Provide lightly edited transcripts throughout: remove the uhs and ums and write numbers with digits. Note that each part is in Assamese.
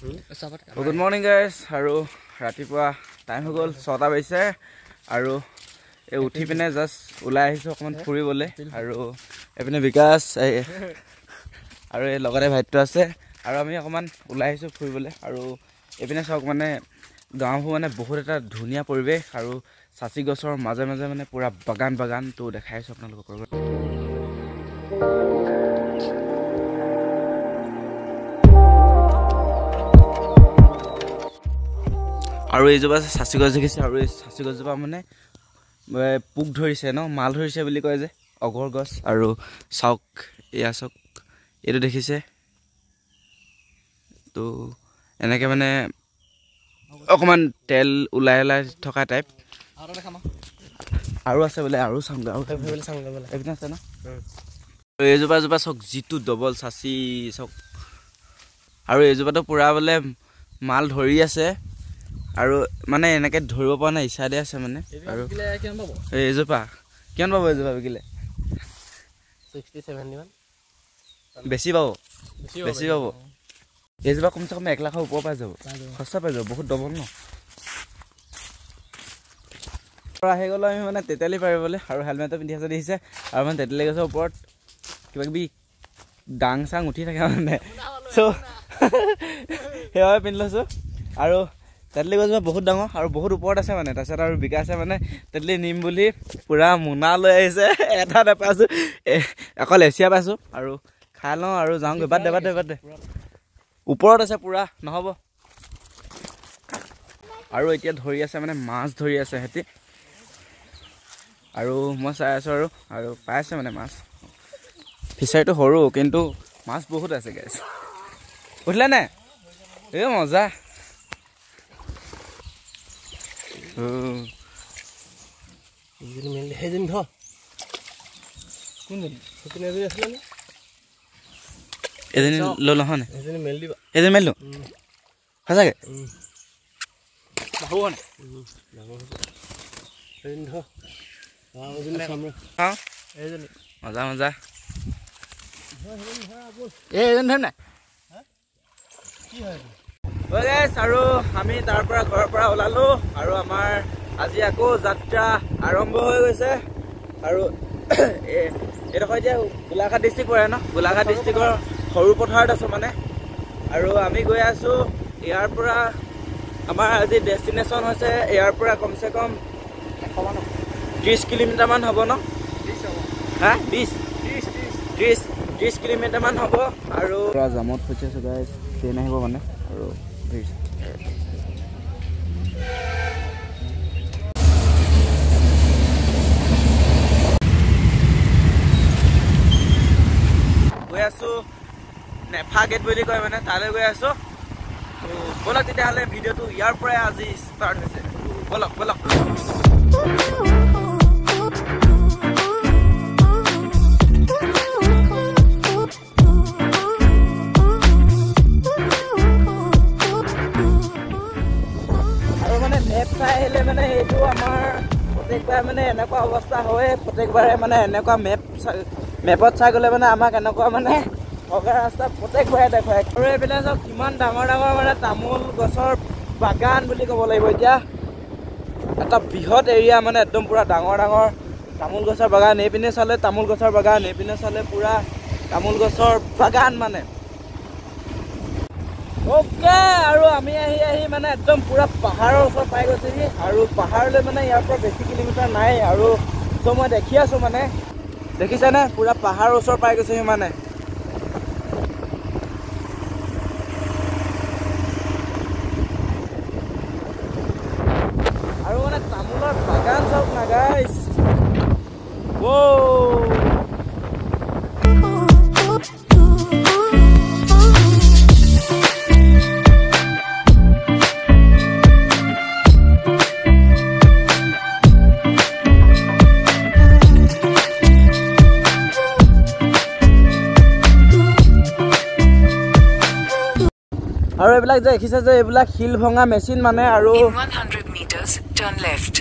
Good morning guys. আৰু ৰাতিপুৱা টাইম হৈ গ'ল 6টা বাজিছে আৰু এই উঠি পিনে জাস্ট ওলাই আহিছো অকমান ফুৰিবলৈ আৰু এপিনে বিকাশ আৰু এই লগতে ভাইটো আছে আৰু আমি অকমান ওলাই আহিছো ফুৰিবলৈ আৰু এপিনে চাওক মানে গাঁওবোৰ মানে বহুত এটা ধুনীয়া পৰিৱেশ আৰু সাচি গছৰ মাজে মাজে মানে পুৰা বাগান তো দেখাইছো আপোনালোকক আৰু এইজোপা সাচি গছ দেখিছে আৰু এই সাচি গছজোপা মানে পোক ধৰিছে ন মাল ধৰিছে বুলি কয় যে অগৰ গছ আৰু চাওক এয়া চাওক এইটো দেখিছে তো এনেকে মানে অকমান তেল ওলাই থকা টাইপ আৰু আছে বোলে আৰু চাম আৰু এইপিনে আছে ন এইজোপা চাওক জিটো ডবল সাচি চাওক আৰু এইজোপাটো পুৰা বোলে মাল ধৰি আছে আৰু মানে এনেকে ধৰিব পৰা নাই ইচ্ছা আছে মানে আৰু এইজোপা কিমান পাব এইজোপা বিকিলে 60-70 মান বেছি পাব এইজোপা কমচে কম 1 লাখৰ ওপৰ পাই যাব সস্তা পাই যাব বহুত ডবল ন আহি গ'লো আমি মানে তেতেলি পাৰিবলৈ আৰু হেলমেটটো পিন্ধি আছে দেখিছে আৰু মানে তেতেলি গছৰ ওপৰত কিবা কিবি ডাং চাং উঠি থাকে মানে চ' সেইবাবে পিন্ধি লৈছোঁ আৰু তেতলি গছজোপা বহুত ডাঙৰ আৰু বহুত ওপৰত আছে মানে তাৰপিছত আৰু বিকাশে মানে তেতলি নিম বুলি পুৰা মোনা লৈ আহিছে এটা নাপাইছোঁ অকল এছিয়া পাইছোঁ আৰু খাই লওঁ আৰু যাওঁগৈ বাদ দে ওপৰত আছে পুৰা নহ'ব আৰু এতিয়া ধৰি আছে মানে মাছ ধৰি আছে সিহঁতি আৰু মই চাই আছোঁ আৰু পাই আছে মানে মাছ ফিচাৰীটো সৰু কিন্তু মাছ বহুত আছে গাইছ উঠিলে নে এই মজা সেইদিন ধ কোনদিন সেইদিন এদিন আছিলে নে এদিন লৈ লওঁ নে সেইদিন মেলি দিবা এদিন মেলিলোঁ সঁচাকৈ সেইদিন ধ মজা এইদিন ধৰ নাই আৰু আমি তাৰ পৰা ঘৰৰ পৰা ওলালো আৰু আমাৰ আজি আকৌ যাত্ৰা আৰম্ভ হৈ গৈছে আৰু এইডোখৰ এতিয়া গোলাঘাট ডিষ্ট্ৰিক্ট পৰে ন গোলাঘাট ডিষ্ট্ৰিক্টৰ সৰু পথাৰত আছো মানে আৰু আমি গৈ আছো ইয়াৰ পৰা আমাৰ আজি ডেষ্টিনেশ্যন হৈছে ইয়াৰ পৰা কমচে কম 30 কিলোমিটাৰমান হ'ব ন হা 30 কিলোমিটাৰমান হ'ব আৰু জামত ফচি আছো গাইজ ট্ৰেইন আহিব মানে আৰু গৈ আছো নেফা গেট বুলি কয় মানে তালৈ গৈ আছো বলক তেতিয়াহ'লে ভিডিঅ'টো ইয়াৰ পৰাই আজি ষ্টাৰ্ট হৈছে বলক আহিলে মানে এইটো আমাৰ প্ৰত্যেকবাৰে মানে এনেকুৱা অৱস্থা হয় প্ৰত্যেকবাৰে মানে এনেকুৱা মেপত চাই গ'লে মানে আমাক এনেকুৱা মানে অগা ৰাস্তা প্ৰত্যেকবাৰে দেখুৱায় আৰু এইবিলাক চব কিমান ডাঙৰ মানে তামোল গছৰ বাগান বুলি ক'ব লাগিব এতিয়া এটা বৃহৎ এৰিয়া মানে একদম পুৰা ডাঙৰ তামোল গছৰ বাগান এইপিনে চালে তামোল গছৰ বাগান এইপিনে চালে পুৰা তামোল গছৰ বাগান মানে ওকে আৰু আমি আহি মানে একদম পুৰা পাহাৰৰ ওচৰত পাই গৈছেহি আৰু পাহাৰলৈ মানে ইয়াৰ পৰা বেছি কিলোমিটাৰ নাই আৰু চ' মই দেখি আছোঁ মানে দেখিছেনে পুৰা পাহাৰৰ ওচৰত পাই গৈছেহি মানে আৰু মানে তামোলৰ বাগান চাওক না গাইছ আৰু এইবিলাক যে দেখিছে যে এইবিলাক শিল ভঙা মেচিন মানে আৰু 100 meters turn left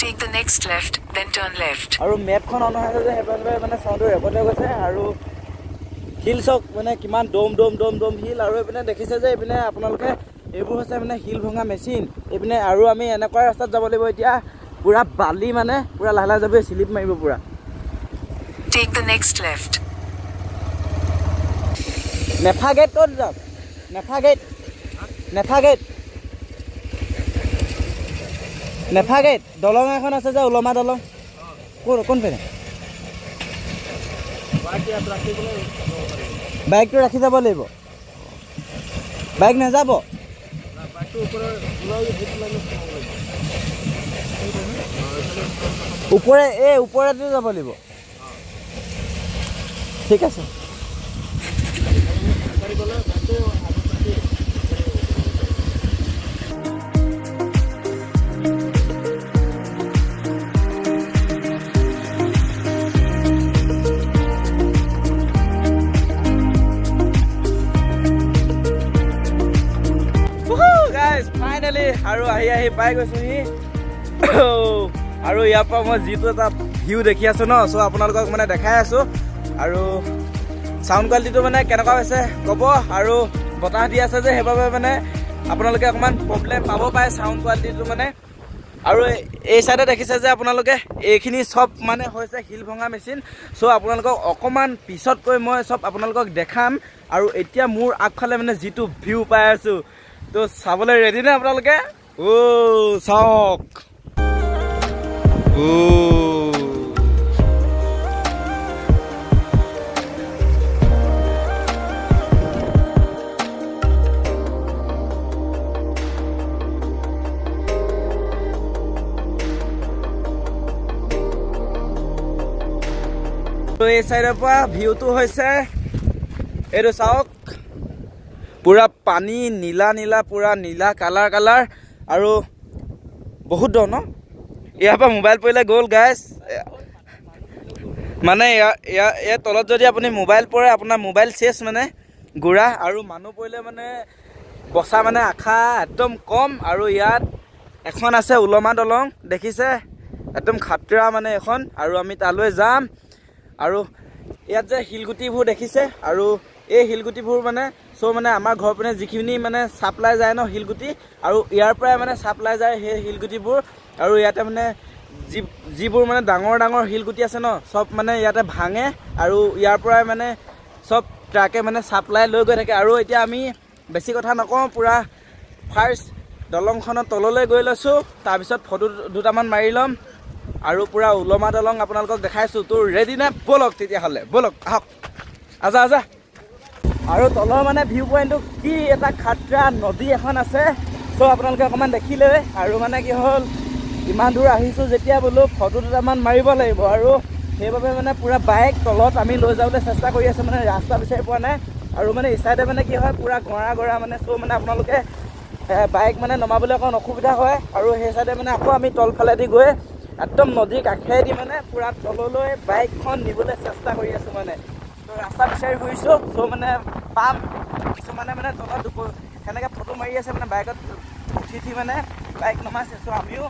take the next left then turn left আৰু মেপখন অন হৈ আছে যে হেপনবে মানে সাউন্ড ৰেকৰ্ড হৈ গৈছে আৰু হিল চক মানে কিমান ডম ডম ডম ডম হিল আৰু এইপিনে দেখিছে যে এইপিনে আপোনালোকে এইবোৰ হৈছে মানে হিল ভঙা মেচিন এইপিনে আৰু আমি এনেকুৱা ৰাস্তাত যাব লাগিব এতিয়া পুৰা বালি মানে পুৰা লাহে লাহে যাব স্লিপ মাৰিব পুৰা Take the next left. NEFA gate ক'ত যাম নেফা গেট দলং এখন আছে যে ওলমা দলং কোনপিনে বাইকটো ৰাখি যাব লাগিব বাইক নাযাব ওপৰেতো যাব লাগিব ঠিক আছে ফাইনেলি আৰু আহি পাই গৈছোহি আৰু ইয়াৰ পৰা মই যিটো এটা ভিউ দেখি আছো ন চ' আপোনালোকক মানে দেখাই আছো আৰু সাউন্ড কোৱালিটিটো মানে কেনেকুৱা হৈছে ক'ব আৰু বতাহ দি আছে যে সেইবাবে মানে আপোনালোকে অকণমান প্ৰব্লেম পাব পাৰে সাউন্ড কোৱালিটিটো মানে আৰু এই চাইডে দেখিছে যে আপোনালোকে এইখিনি চব মানে হৈছে হিল ভঙা মেচিন চ' আপোনালোকক অকণমান পিছতকৈ মই চব আপোনালোকক দেখাম আৰু এতিয়া মোৰ আগফালে মানে যিটো ভিউ পাই আছো তো চাবলৈ ৰেডি নে আপোনালোকে চাওক এই চাইডৰ পৰা ভিউটো হৈছে এইটো চাওক পুৰা পানী নীলা নীলা পুৰা নীলা কালাৰ আৰু বহুত দ ন ইয়াৰ পৰা মোবাইল পৰিলে গ'ল গাইজ মানে ইয়াৰ তলত যদি আপুনি মোবাইল পৰে আপোনাৰ মোবাইল চেছ মানে গুড়া আৰু মানুহ পৰিলে মানে বচা মানে আশা একদম কম আৰু ইয়াত এখন আছে ওলমা দলং দেখিছে একদম খাতৰা মানে এখন আৰু আমি তালৈ যাম আৰু ইয়াত যে শিলগুটিবোৰ দেখিছে আৰু এই শিলগুটিবোৰ মানে চ' মানে আমাৰ ঘৰ পিনে যিখিনি মানে ছাপ্লাই যায় ন শিলগুটি আৰু ইয়াৰ পৰাই মানে ছাপ্লাই যায় সেই শিলগুটিবোৰ আৰু ইয়াতে মানে যিবোৰ মানে ডাঙৰ শিলগুটি আছে ন চব মানে ইয়াতে ভাঙে আৰু ইয়াৰ পৰাই মানে চব ট্ৰাকে মানে ছাপ্লাই লৈ গৈ থাকে আৰু এতিয়া আমি বেছি কথা নকওঁ পুৰা ফাৰ্ষ্ট দলংখনৰ তললৈ গৈ লৈছোঁ তাৰপিছত ফটো দুটামান মাৰি ল'ম আৰু পুৰা ওলমা দলং আপোনালোকক দেখাইছোঁ তোৰ ৰেডি নে ব'লক তেতিয়াহ'লে ব'লক আহক আজা আৰু তলৰ মানে ভিউ পইণ্টটো কি এটা খাতৰা নদী এখন আছে চ' আপোনালোকে অকণমান দেখিলে আৰু মানে কি হ'ল ইমান দূৰ আহিছোঁ যেতিয়া বোলো ফটো দুটামান মাৰিব লাগিব আৰু সেইবাবে মানে পুৰা বাইক তলত আমি লৈ যাবলৈ চেষ্টা কৰি আছোঁ মানে ৰাস্তা বিচাৰি পোৱা নাই আৰু মানে এই চাইডে মানে কি হয় পুৰা গৰা মানে চ' মানে আপোনালোকে বাইক মানে নমাবলৈ অকণ অসুবিধা হয় আৰু সেই চাইডে মানে আকৌ আমি তলফালেদি গৈ একদম নদীৰ কাষেদি মানে পুৰা তললৈ বাইকখন নিবলৈ চেষ্টা কৰি আছোঁ মানে তো ৰাস্তা বিচাৰি ফুৰিছোঁ চ' মানে পাম কিছুমানে মানে তলত সেনেকৈ ফটো মাৰি আছে মানে বাইকত উঠি মানে বাইক নমাইছে চ' আমিও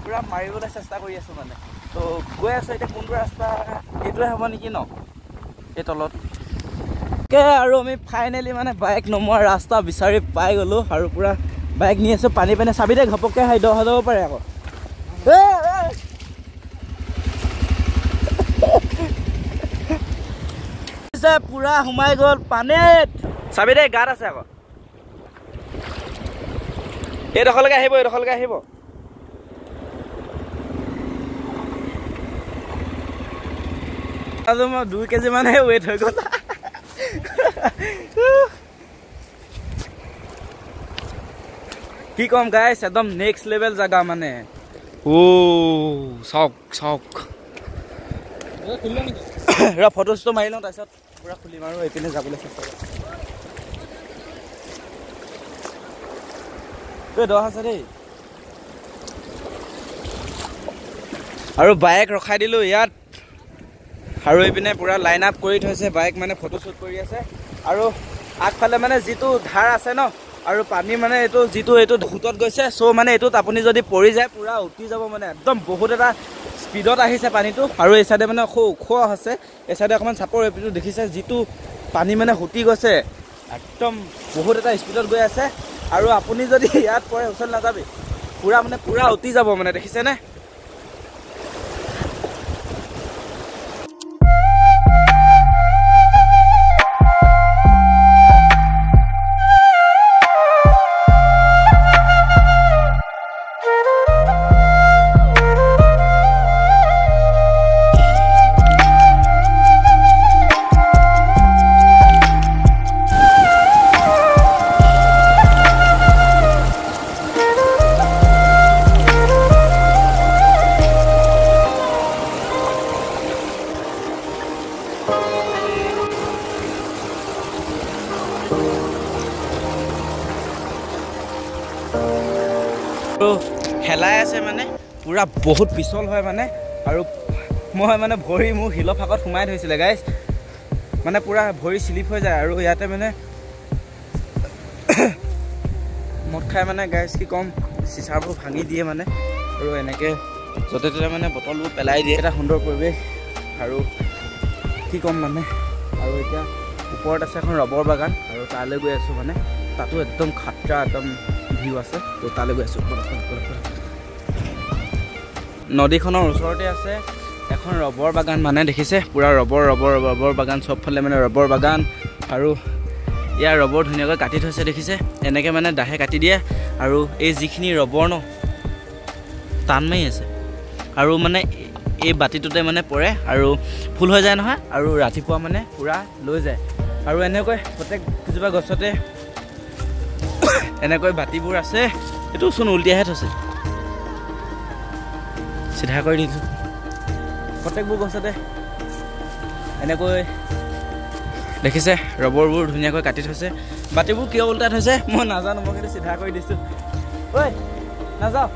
পুৰা মাৰিবলৈ চেষ্টা কৰি আছোঁ মানে তো গৈ আছোঁ এতিয়া কোনটো ৰাস্তা এইটোৱে হ'ব নেকি ন এই তলত আৰু আমি ফাইনেলি মানে বাইক নমোৱা ৰাস্তা বিচাৰি পাই গ'লোঁ আৰু পুৰা বাইক নি আছোঁ পানী চাবি দে ঘপককৈ হাই দহ যাব পাৰে আকৌ পুৰা সোমাই গ'ল পানীত চাবি দে গাত আছে আকৌ এইডোখৰলৈকে আহিব মই 2 কেজি মানহে ৱেইট হৈ গ'ল কি কম গাইছ একদম নেক্সট লেভেল জেগা মানে চাওক ফটো চটো মাৰি লওঁ তাৰপিছত পুৰা খুলিম আৰু এইপিনে যাবলৈ চেষ্টা কৰিম দহ আছে দেই আৰু বাইক ৰখাই দিলোঁ ইয়াত আৰু এইপিনে পুৰা লাইন আপ কৰি থৈছে বাইক মানে ফটো শ্বুট কৰি আছে আৰু আগফালে মানে যিটো ধাৰ আছে ন আৰু পানী মানে এইটো ঢুটত গৈছে চ' মানে এইটোত আপুনি যদি পৰি যায় পুৰা উঠি যাব মানে একদম বহুত এটা স্পীডত আহিছে পানীটো আৰু এই চাইডে মানে ওখ আছে এই চাইডে অকণমান চাপৰ এইটো দেখিছে যিটো পানী মানে হুটি গৈছে একদম বহুত এটা স্পীডত গৈ আছে আৰু আপুনি যদি ইয়াত পৰে ওচৰত নাযাবি পুৰা উঠি যাব মানে দেখিছেনে হেলাই আছে মানে পুৰা বহুত পিছল হয় মানে আৰু মই মানে ভৰি মোৰ হিলৰ ফাকত সোমাই থৈছিলে গাইজ মানে পুৰা ভৰি স্লিপ হৈ যায় আৰু ইয়াতে মানে মদ খাই মানে গাইজ কি ক'ম চিচাবোৰ ভাঙি দিয়ে মানে আৰু এনেকৈ য'তে ত'তে মানে বটলবোৰ পেলাই দিয়ে এটা সুন্দৰ পৰিৱেশ আৰু কি ক'ম মানে আৰু এতিয়া ওপৰত আছে এখন ৰবৰ বাগান আৰু তালৈ গৈ আছোঁ মানে তাতো একদম খাতৰা একদম ভিউ আছে তো তালৈ গৈ আছোঁ নদীখনৰ ওচৰতে আছে এখন ৰবৰ বাগান মানে দেখিছে পুৰা ৰবৰ বাগান চবফালে মানে ৰবৰ বাগান আৰু ইয়াৰ ৰবৰ ধুনীয়াকৈ কাটি থৈছে দেখিছে এনেকৈ মানে দাহে কাটি দিয়ে আৰু এই যিখিনি ৰবৰ ন টান মাৰি আছে আৰু মানে এই বাতিটোতে মানে পৰে আৰু ফুল হৈ যায় নহয় আৰু ৰাতিপুৱা মানে পুৰা লৈ যায় আৰু এনেকৈ প্ৰত্যেক কিছুবা গছতে এনেকৈ বাতিবোৰ আছে এইটো চোন উল্টিয়াহে থৈছে চিধা কৰি দিছোঁ প্ৰত্যেকবোৰ গছতে এনেকৈ দেখিছে ৰবৰবোৰ ধুনীয়াকৈ কাটি থৈছে বাতিবোৰ কিয় উল্টাই থৈছে মই নাজানো মই কিন্তু চিধা কৰি দিছোঁ ঐ নাযাওঁ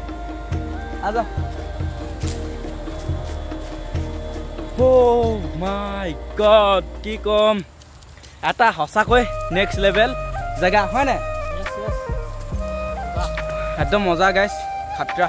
আজা অ' মাই গড কি ক'ম এটা সঁচাকৈ নেক্সট লেভেল জেগা হয় নাই একদম মজা গাইছ খাতৰা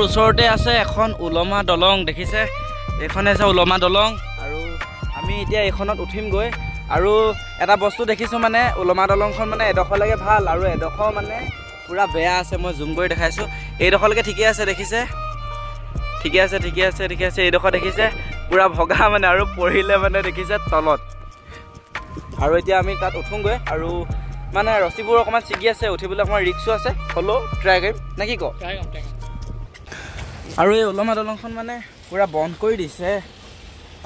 ওচৰতে আছে এখন উলমা দলং দেখিছে এইখনে আছে উলমা দলং আৰু আমি এতিয়া এইখনত উঠিমগৈ আৰু এটা বস্তু দেখিছোঁ মানে উলমা দলংখন মানে এডোখৰলৈকে ভাল আৰু এডোখৰ মানে পুৰা বেয়া আছে মই জুম কৰি দেখাইছোঁ এইডোখৰলৈকে ঠিকে আছে দেখিছে ঠিকে আছে এইডোখৰ দেখিছে পুৰা ভগা মানে আৰু পৰিলে মানে দেখিছে তলত আৰু এতিয়া আমি তাত উঠোঁগৈ আৰু মানে ৰছীবোৰ অকণমান ছিগি আছে উঠিবলৈ অকণমান ৰিক্সো আছে হ'লেও ট্ৰাই কৰিম নে কি কওঁ আৰু এই উলমা দলংখন মানে পুৰা বন্ধ কৰি দিছে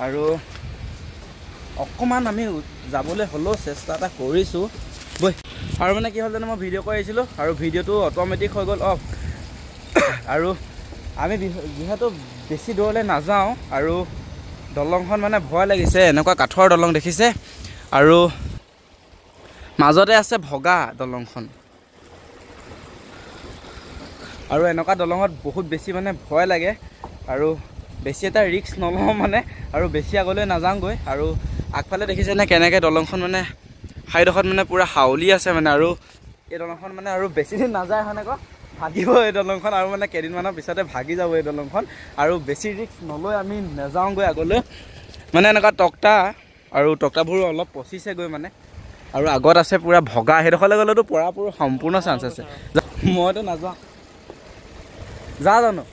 আৰু অকণমান আমি যাবলৈ হ'লেও চেষ্টা এটা কৰিছোঁ বৈ আৰু মানে কি হ'ল জানো মই ভিডিঅ' কৰি আহিছিলোঁ আৰু ভিডিঅ'টো অট'মেটিক হৈ গ'ল অফ আৰু আমি যিহেতু বেছি দূৰলৈ নাযাওঁ আৰু দলংখন মানে ভয় লাগিছে এনেকুৱা কাঠৰ দলং দেখিছে আৰু মাজতে আছে ভগা দলংখন আৰু এনেকুৱা দলঙত বহুত বেছি মানে ভয় লাগে আৰু বেছি এটা ৰিস্ক নলওঁ মানে আৰু বেছি আগলৈ নাযাওঁগৈ আৰু আগফালে দেখিছেনে কেনেকৈ দলংখন মানে সাইডোখৰত মানে পুৰা হাউলি আছে মানে আৰু এই দলংখন মানে আৰু বেছি দিন নাযায় হয় আকৌ ভাগিব এই দলংখন আৰু মানে কেইদিনমানৰ পিছতে ভাগি যাব এই দলংখন আৰু বেছি ৰিস্ক নলৈ আমি নাযাওঁগৈ আগলৈ মানে এনেকুৱা টক্টা আৰু টক্টাবোৰ অলপ পচিছেগৈ মানে আৰু আগত আছে পুৰা ভগা সেইডোখৰলৈ গ'লেতো পৰা পুৰা সম্পূৰ্ণ চান্স আছে মইতো নাযাওঁ যা জানো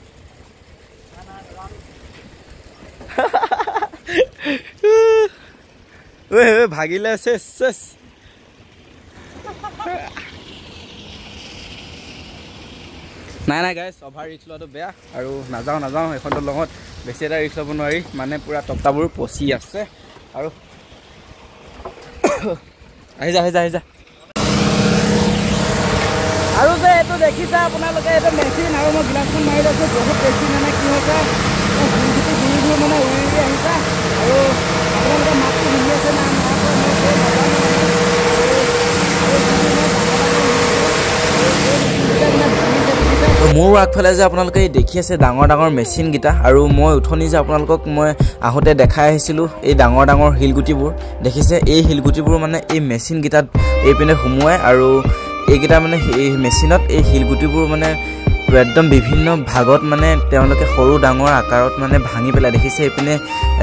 ভাগিলে চেচ নাই গাইছ অভাৰ ৰিক্স লোৱাটো বেয়া আৰু নাযাওঁ সেইখনটো লগত বেছি এটা ৰিক্স ল'ব নোৱাৰি মানে পুৰা টক্টাবোৰ পচি আছে আৰু আহি যা আৰু যে এইটো দেখিছে আপোনালোকে এইটো মেচিন আৰু মই গ্লাছখন মাৰি লৈছোঁ বহুত বেছি মানে কি হৈছে গুৰি মানে উৰি আহিছে আৰু আপোনালোকে মাছটো শুনি আছে না মোৰ আগফালে যে আপোনালোকে দেখি আছে ডাঙৰ ডাঙৰ মেচিন গিটা আৰু মই উঠনি যে আপোনালোকক মই আহোতে দেখাই আহিছিলো এই ডাঙৰ ডাঙৰ হিলগুটিবোৰ দেখিছে এই হিলগুটিবোৰ মানে এই মেচিন গিটাত এইপিনে হুমুৱাই আৰু এইগিটা মানে এই মেচিনত এই হিলগুটিবোৰ মানে একদম বিভিন্ন ভাগত মানে তেওঁলোকে সৰু ডাঙৰ আকাৰত মানে ভাঙি পেলাই দেখিছে এইপিনে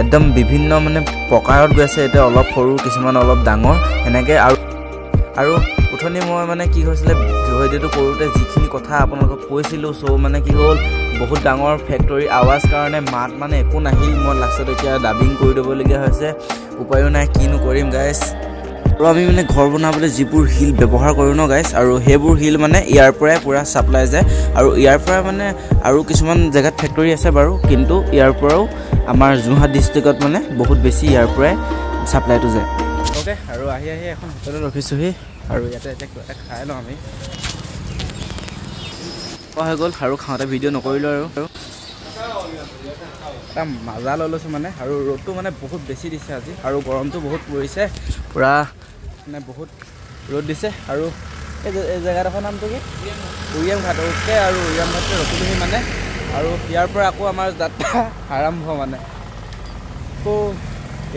একদম বিভিন্ন মানে প্ৰকাৰত গৈ আছে এটা অলপ সৰু কিছুমান অলপ ডাঙৰ এনেকৈ আৰু উঠনি মই মানে কি হৈছিলে ভিডিঅ'টো কৰোঁতে যিখিনি কথা আপোনালোকক কৈছিলোঁ চ' মানে কি হ'ল বহুত ডাঙৰ ফেক্টৰী আৱাজ কাৰণে মাত মানে একো নাহিল মই লাষ্টত এতিয়া ডাবিং কৰি দিবলগীয়া হৈছে উপায়ো নাই কিনো কৰিম গাইজ আৰু আমি মানে ঘৰ বনাবলৈ যিবোৰ হিল ব্যৱহাৰ কৰোঁ ন গাইজ আৰু সেইবোৰ হিল মানে ইয়াৰ পৰাই পূৰা ছাপ্লাই যায় আৰু ইয়াৰ পৰা মানে আৰু কিছুমান জেগাত ফেক্টৰী আছে বাৰু কিন্তু ইয়াৰ পৰাও আমাৰ যোৰহাট ডিষ্ট্ৰিক্টত মানে বহুত বেছি ইয়াৰ পৰাই ছাপ্লাইটো যায় অ'কে আৰু আহি এখন হোটেলত ৰখিছোঁহি আৰু ইয়াতে এতিয়া কিবা এটা খাই লওঁ আমি হৈ গ'ল আৰু খাওঁতে ভিডিঅ' নকৰিলোঁ আৰু এটা মাজা লৈ লৈছোঁ মানে আৰু ৰ'দটো মানে বহুত বেছি দিছে আজি আৰু গৰমটো বহুত পৰিছে পূৰা মানে বহুত ৰ'দ দিছে আৰু এই জেগাডোখৰ নামটো কি উৰিয়াম ঘাট ওকে আৰু উৰিয়াম ঘাটটো ৰখিলোহি মানে আৰু ইয়াৰ পৰা আকৌ আমাৰ যাত্ৰা আৰম্ভ মানে আকৌ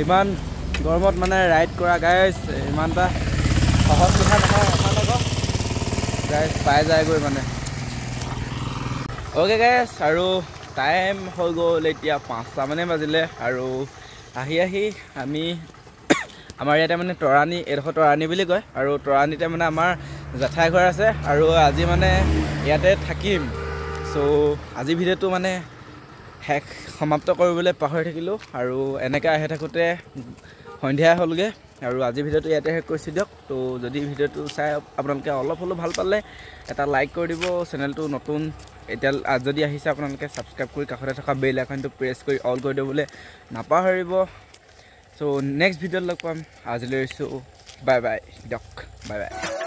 ইমান গৰমত মানে ৰাইড কৰা গাইজ ইমান এটা সহজ কথা নহয় আপোনালোকক গাইজ পাই যায়গৈ মানে অ'কে গাইজ আৰু টাইম হৈ গ'ল এতিয়া 5টা মানে বাজিলে আৰু আহি আমি আমাৰ ইয়াতে মানে তৰাণী এডোখৰ তৰাণী বুলি কয় আৰু তৰাণীতে মানে আমাৰ জেঠাই ঘৰ আছে আৰু আজি মানে ইয়াতে থাকিম চ' আজি ভিডিঅ'টো মানে শেষ সমাপ্ত কৰিবলৈ পাহৰি থাকিলোঁ আৰু এনেকৈ আহি থাকোঁতে সন্ধিয়া হ'লগৈ আৰু আজি ভিডিঅ'টো ইয়াতে শেষ কৰিছোঁ দিয়ক তো যদি ভিডিঅ'টো চাই আপোনালোকে অলপ হ'লেও ভাল পালে এটা লাইক কৰি দিব চেনেলটো নতুন এতিয়া যদি আহিছে আপোনালোকে ছাবস্ক্ৰাইব কৰি কাষতে থকা বেল আইকনটো প্ৰেছ কৰি অল কৰি দিবলৈ নাপাহৰিব চ' নেক্সট ভিডিঅ'ত লগ পাম আজিলৈ এৰিছোঁ বাই বাই দিয়ক বাই বাই